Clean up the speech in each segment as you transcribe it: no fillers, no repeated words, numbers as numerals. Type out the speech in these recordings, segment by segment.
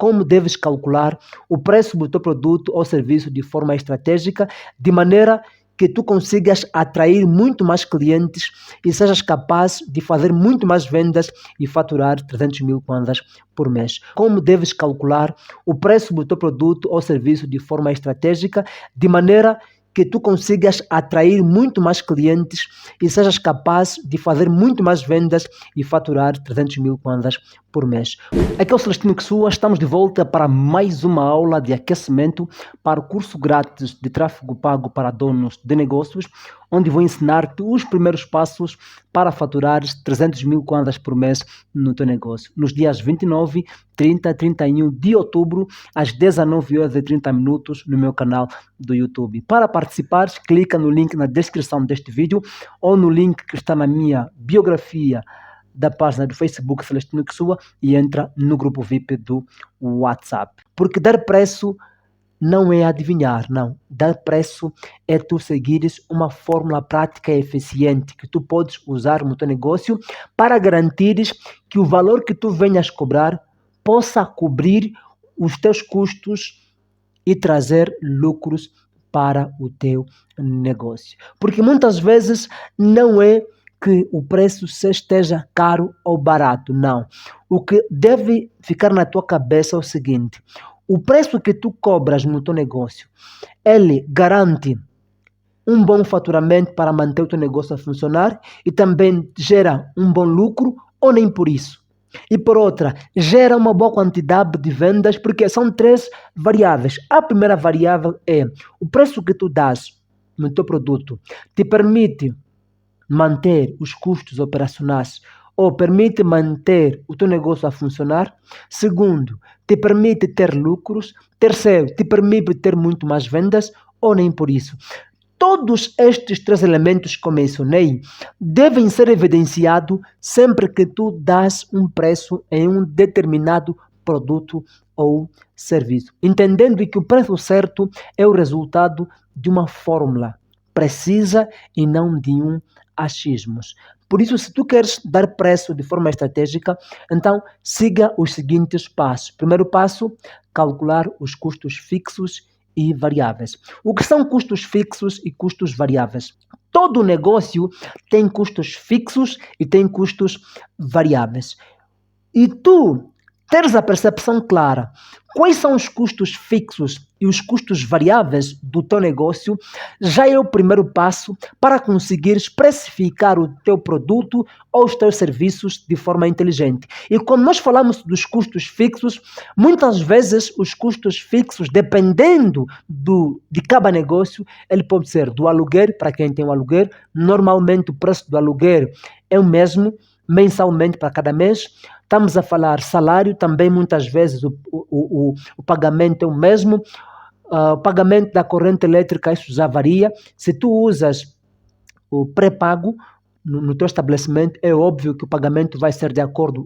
como deves calcular o preço do teu produto ou serviço de forma estratégica, de maneira que tu consigas atrair muito mais clientes e sejas capaz de fazer muito mais vendas e faturar 300 mil kwanzas por mês. Como deves calcular o preço do teu produto ou serviço de forma estratégica, de maneira que tu consigas atrair muito mais clientes e sejas capaz de fazer muito mais vendas e faturar 300 mil kwanzas por mês. Aqui é o Celestino Ksua, estamos de volta para mais uma aula de aquecimento para o curso grátis de tráfego pago para donos de negócios, onde vou ensinar-te os primeiros passos para faturar 300 mil kwanzas por mês no teu negócio. Nos dias 29, 30 e 31 de outubro, às 19h30 no meu canal do YouTube. Para participar, clica no link na descrição deste vídeo ou no link que está na minha biografia da página do Facebook Celestino Ksua e entra no grupo VIP do WhatsApp. Porque dar preço não é adivinhar, não. Dar preço é tu seguires uma fórmula prática e eficiente que tu podes usar no teu negócio para garantires que o valor que tu venhas cobrar possa cobrir os teus custos e trazer lucros para o teu negócio. Porque muitas vezes não é que o preço esteja caro ou barato, não. O que deve ficar na tua cabeça é o seguinte: o preço que tu cobras no teu negócio, ele garante um bom faturamento para manter o teu negócio a funcionar e também gera um bom lucro ou nem por isso. E por outra, gera uma boa quantidade de vendas, porque são três variáveis. A primeira variável é o preço que tu dás no teu produto te permite manter os custos operacionais ou permite manter o teu negócio a funcionar. Segundo, te permite ter lucros. Terceiro, te permite ter muito mais vendas ou nem por isso. Todos estes três elementos que eu mencionei devem ser evidenciados sempre que tu dás um preço em um determinado produto ou serviço. Entendendo que o preço certo é o resultado de uma fórmula precisa e não de achismos. Por isso, se tu queres dar preço de forma estratégica, então siga os seguintes passos. Primeiro passo, calcular os custos fixos e variáveis. O que são custos fixos e custos variáveis? Todo negócio tem custos fixos e tem custos variáveis. E tu teres a percepção clara quais são os custos fixos e os custos variáveis do teu negócio, já é o primeiro passo para conseguir especificar o teu produto ou os teus serviços de forma inteligente. E quando nós falamos dos custos fixos, muitas vezes os custos fixos, dependendo de cada negócio, ele pode ser do aluguer, para quem tem um aluguer, normalmente o preço do aluguer é o mesmo, mensalmente para cada mês. Estamos a falar salário, também muitas vezes o pagamento é o mesmo. O pagamento da corrente elétrica, isso já varia. Se tu usas o pré-pago no teu estabelecimento, é óbvio que o pagamento vai ser de acordo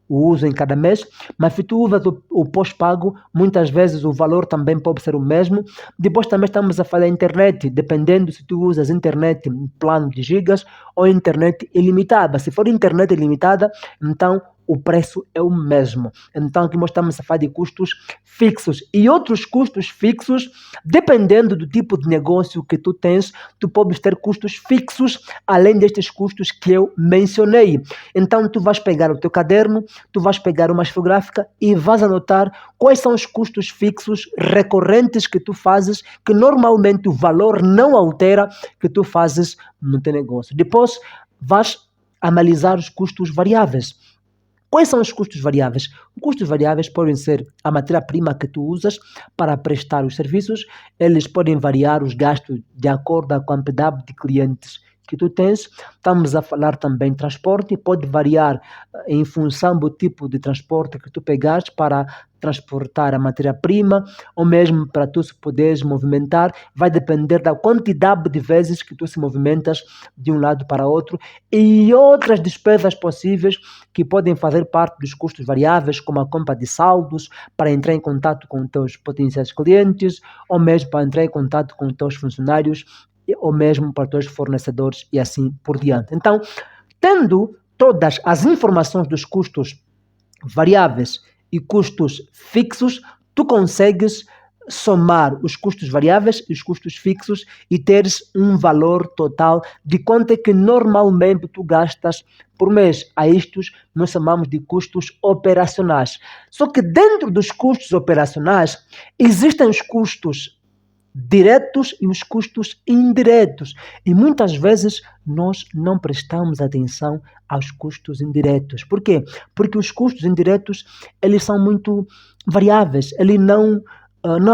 com o uso em cada mês, mas se tu usas o pós-pago, muitas vezes o valor também pode ser o mesmo. Depois também estamos a falar da internet, dependendo se tu usas internet em plano de gigas ou internet ilimitada. Se for internet ilimitada, então o preço é o mesmo. Então aqui nós estamos a falar de custos fixos. E outros custos fixos, dependendo do tipo de negócio que tu tens, tu podes ter custos fixos, além destes custos que eu mencionei. Então tu vais pegar o teu caderno, tu vais pegar uma infográfica e vais anotar quais são os custos fixos recorrentes que tu fazes, que normalmente o valor não altera, que tu fazes no teu negócio. Depois vais analisar os custos variáveis. Quais são os custos variáveis? Os custos variáveis podem ser a matéria-prima que tu usas para prestar os serviços. Eles podem variar os gastos de acordo com a quantidade de clientes que tu tens. Estamos a falar também de transporte, pode variar em função do tipo de transporte que tu pegares para transportar a matéria-prima, ou mesmo para tu se poderes movimentar, vai depender da quantidade de vezes que tu se movimentas de um lado para outro, e outras despesas possíveis que podem fazer parte dos custos variáveis, como a compra de saldos para entrar em contato com os teus potenciais clientes, ou mesmo para entrar em contato com os teus funcionários, ou mesmo para os teus fornecedores e assim por diante. Então, tendo todas as informações dos custos variáveis e custos fixos, tu consegues somar os custos variáveis e os custos fixos e teres um valor total de quanto é que normalmente tu gastas por mês. A estes nós chamamos de custos operacionais. Só que dentro dos custos operacionais existem os custos diretos e os custos indiretos. E muitas vezes nós não prestamos atenção aos custos indiretos. Por quê? Porque os custos indiretos, eles são muito variáveis, eles não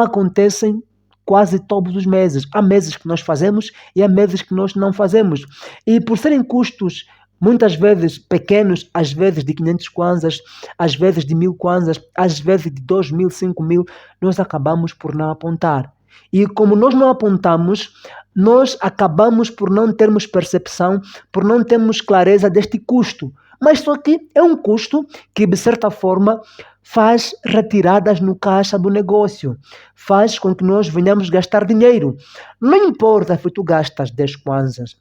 acontecem quase todos os meses. Há meses que nós fazemos e há meses que nós não fazemos. E por serem custos muitas vezes pequenos, às vezes de 500 kwanzas, às vezes de 1000 kwanzas, às vezes de 2000, 5000, nós acabamos por não apontar. E como nós não apontamos, nós acabamos por não termos percepção, por não termos clareza deste custo. Mas só que é um custo que, de certa forma, faz retiradas no caixa do negócio, faz com que nós venhamos gastar dinheiro. Não importa se tu gastas 10 kwanzas,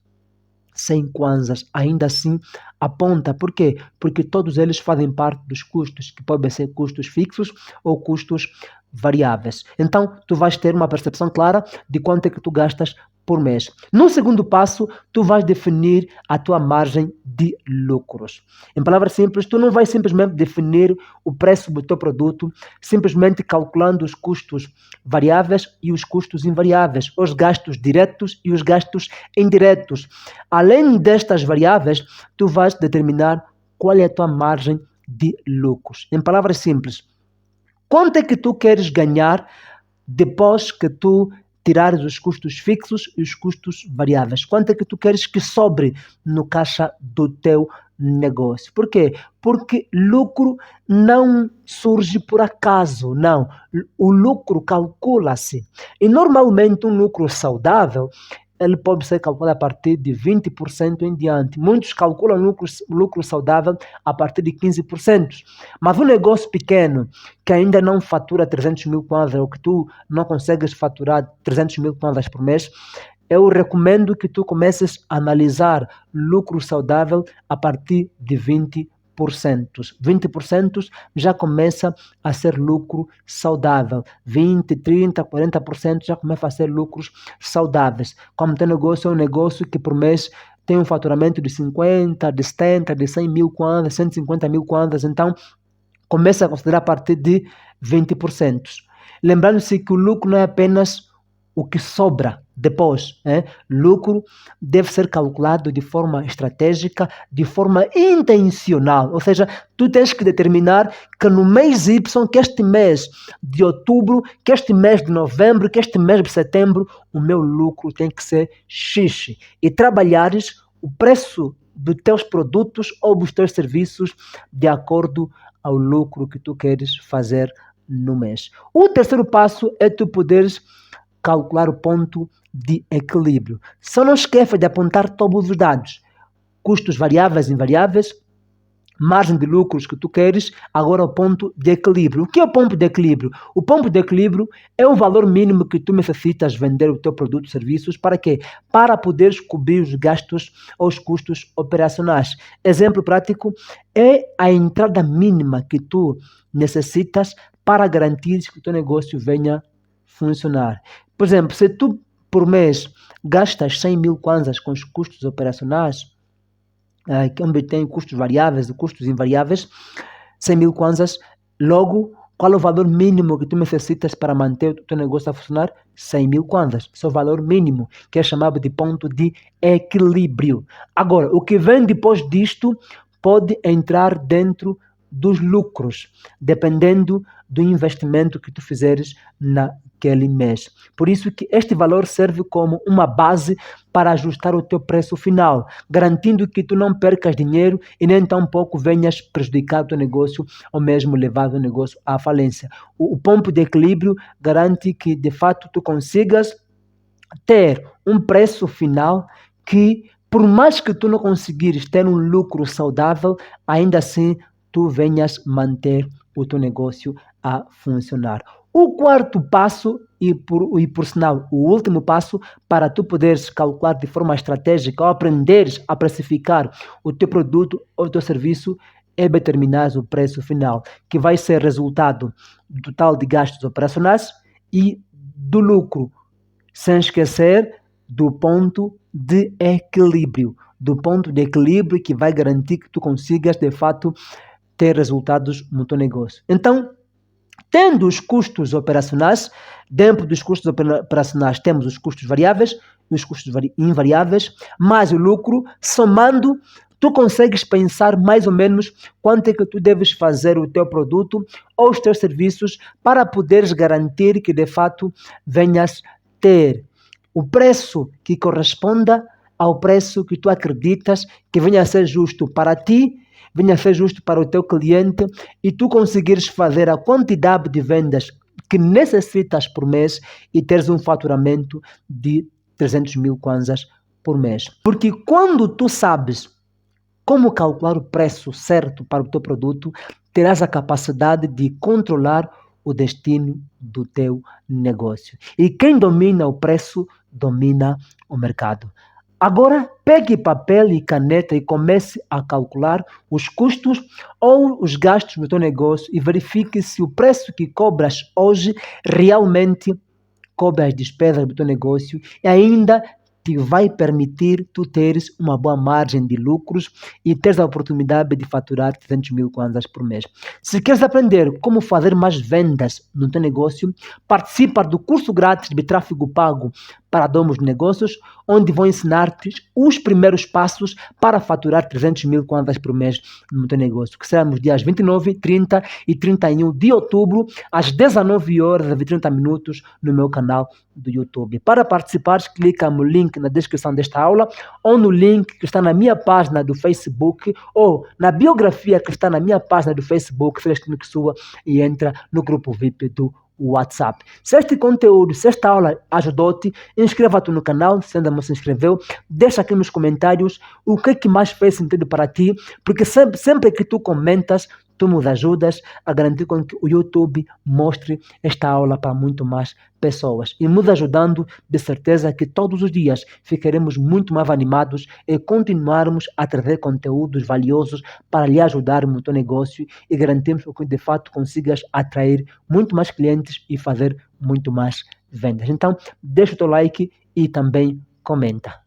100 kwanzas, ainda assim aponta. Por quê? Porque todos eles fazem parte dos custos, que podem ser custos fixos ou custos variáveis. Então, tu vais ter uma percepção clara de quanto é que tu gastas por mês. No segundo passo, tu vais definir a tua margem de lucros. Em palavras simples, tu não vais simplesmente definir o preço do teu produto, simplesmente calculando os custos variáveis e os custos invariáveis, os gastos diretos e os gastos indiretos. Além destas variáveis, tu vais determinar qual é a tua margem de lucros. Em palavras simples, quanto é que tu queres ganhar depois que tu tirares os custos fixos e os custos variáveis? Quanto é que tu queres que sobre no caixa do teu negócio? Por quê? Porque lucro não surge por acaso, não. O lucro calcula-se. E normalmente um lucro saudável, ele pode ser calculado a partir de 20% em diante. Muitos calculam lucro saudável a partir de 15%. Mas um negócio pequeno, que ainda não fatura 300 mil kwanzas, ou que tu não consegues faturar 300 mil kwanzas por mês, eu recomendo que tu comeces a analisar lucro saudável a partir de 20%. 20% já começa a ser lucro saudável. 20, 30, 40% já começa a ser lucros saudáveis. Como teu negócio é um negócio que por mês tem um faturamento de 50, de 70, de 100 mil kwanzas, 150 mil kwanzas, então começa a considerar a partir de 20%. Lembrando-se que o lucro não é apenas o que sobra depois. Lucro deve ser calculado de forma estratégica, de forma intencional. Ou seja, tu tens que determinar que no mês Y, que este mês de outubro, que este mês de novembro, que este mês de setembro, o meu lucro tem que ser X. E trabalhares o preço dos teus produtos ou dos teus serviços de acordo ao lucro que tu queres fazer no mês. O terceiro passo é tu poderes calcular o ponto de equilíbrio. Só não esqueça de apontar todos os dados. Custos variáveis e invariáveis, margem de lucros que tu queres, agora o ponto de equilíbrio. O que é o ponto de equilíbrio? O ponto de equilíbrio é o valor mínimo que tu necessitas vender o teu produto ou serviços para quê? Para poderes cobrir os gastos ou os custos operacionais. Exemplo prático é a entrada mínima que tu necessitas para garantir que o teu negócio venha funcionar. Por exemplo, se tu por mês gastas 100 mil kwanzas com os custos operacionais, onde tem custos variáveis e custos invariáveis, 100 mil kwanzas, logo, qual é o valor mínimo que tu necessitas para manter o teu negócio a funcionar? 100 mil kwanzas. Esse é o valor mínimo, que é chamado de ponto de equilíbrio. Agora, o que vem depois disto pode entrar dentro dos lucros, dependendo do investimento que tu fizeres naquele mês. Por isso que este valor serve como uma base para ajustar o teu preço final, garantindo que tu não percas dinheiro e nem tampouco venhas prejudicar o teu negócio ou mesmo levar o negócio à falência. O ponto de equilíbrio garante que, de fato, tu consigas ter um preço final que, por mais que tu não conseguires ter um lucro saudável, ainda assim tu venhas manter o teu negócio a funcionar. O quarto passo, e por sinal, o último passo, para tu poderes calcular de forma estratégica ou aprenderes a precificar o teu produto ou o teu serviço, é determinar o preço final, que vai ser resultado do total de gastos operacionais e do lucro, sem esquecer do ponto de equilíbrio, que vai garantir que tu consigas, de fato, ter resultados no teu negócio. Então, tendo os custos operacionais, dentro dos custos operacionais temos os custos variáveis e os custos invariáveis, mais o lucro, somando, tu consegues pensar mais ou menos quanto é que tu deves fazer o teu produto ou os teus serviços para poderes garantir que, de fato, venhas ter o preço que corresponda ao preço que tu acreditas que venha a ser justo para ti, venha a ser justo para o teu cliente e tu conseguires fazer a quantidade de vendas que necessitas por mês e teres um faturamento de 300 mil kwanzas por mês. Porque quando tu sabes como calcular o preço certo para o teu produto, terás a capacidade de controlar o destino do teu negócio. E quem domina o preço, domina o mercado. Agora, pegue papel e caneta e comece a calcular os custos ou os gastos do teu negócio e verifique se o preço que cobras hoje realmente cobre as despesas do teu negócio e ainda te vai permitir tu teres uma boa margem de lucros e teres a oportunidade de faturar 300 mil kwanzas por mês. Se queres aprender como fazer mais vendas no teu negócio, participa do curso grátis de tráfego pago para domos de negócios, onde vou ensinar-te os primeiros passos para faturar 300 mil kwanzas por mês no teu negócio, que será nos dias 29, 30 e 31 de outubro, às 19 horas e 30 minutos no meu canal do YouTube. Para participares, clica no link na descrição desta aula ou no link que está na minha página do Facebook ou na biografia que está na minha página do Facebook, Celestino Kisua, e entra no grupo VIP do WhatsApp. Se este conteúdo, se esta aula ajudou-te, inscreva-te no canal, se ainda não se inscreveu, deixa aqui nos comentários o que mais fez sentido para ti, porque sempre que tu comentas, tu nos ajudas a garantir com que o YouTube mostre esta aula para muito mais pessoas. E nos ajudando, de certeza que todos os dias ficaremos muito mais animados e continuarmos a trazer conteúdos valiosos para lhe ajudar no teu negócio e garantirmos que de fato consigas atrair muito mais clientes e fazer muito mais vendas. Então, deixa o teu like e também comenta.